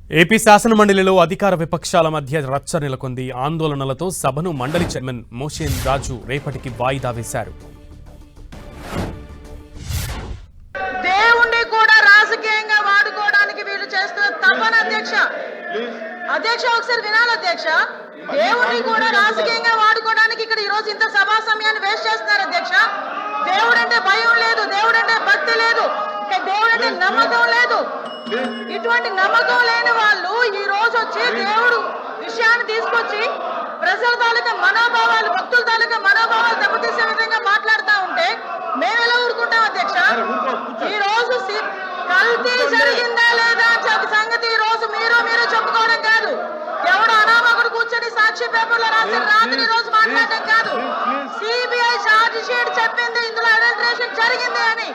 AP శాసనమండలిలో అధికార విపక్షాల మధ్య రచ్చ నెలకొంది. ఆందోళనలతో సభను మండలి చైర్మన్ మోషేన్ రాజు రేపటికి వాయిదా వేశారు. దేవుణ్ణి కూడా రాజకీయంగా వాడుకోవడానికి వీళ్ళు చేస్తున్న తపన అధ్యక్ష ఒకసారి వినాలి అధ్యక్ష. దేవుణ్ణి కూడా రాజకీయంగా వాడుకోవడానికి ఇక్కడ ఈ రోజు ఇంత సభా సమయాన్ని వేస్ట్ చేస్తున్నారు అధ్యక్ష. దేవుడంటే భయం లేదు, దేవుడంటే భక్తి లేదు, దేవుడంటే నమ్మకం లేదు. ఇటువంటి నమ్మకం లేని వాళ్ళు ఈ రోజు వచ్చి దేవుడు విషయాన్ని తీసుకొచ్చి ప్రజల తాలూకా మనోభావాలు, భక్తుల తాలూకా మనోభావాలు దెబ్బతీసే విధంగా మాట్లాడుతూ ఉంటే మేము ఎలా ఊరుకుంటాం అధ్యక్ష? ఈ రోజు కల్తీ జరిగిందా లేదా సంగతి ఈ రోజు మీరు చెప్పుకోవడం కాదు, ఎవడు అనామకుడు కూర్చొని సాక్షి పేపర్లో రాసిన రాత్రి రోజు మాట్లాడటం కాదు. సిబిఐ ఛార్జ్ షీట్ చెప్పింది ఇందులో అడల్టరేషన్ జరిగింది అని.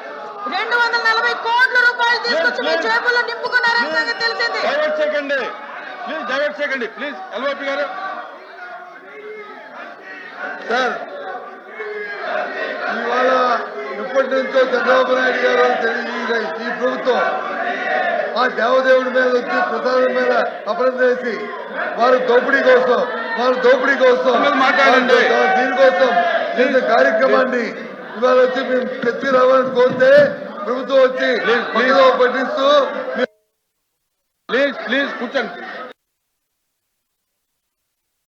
240 కోట్ల రూపాయలు తీసుకొచ్చి మీ జేబుల్లో నింపుకున్నారని సంగతి తెలిసింది. సార్, ఇవాళ ఎప్పటి నుంచో చంద్రబాబు నాయుడు గారు ఈ ప్రభుత్వం ఆ దేవదేవుడి మీద వచ్చి ప్రసాదం మీద అపరం చేసి వారు దోపిడీ కోసం మాట్లాడండి. దీనికోసం చేసిన కార్యక్రమాన్ని ఇవాళ వచ్చి మేము తెచ్చి రావాలని కోరితే ప్రభుత్వం వచ్చి పట్టిస్తూ ప్లీజ్ కూర్చోండి.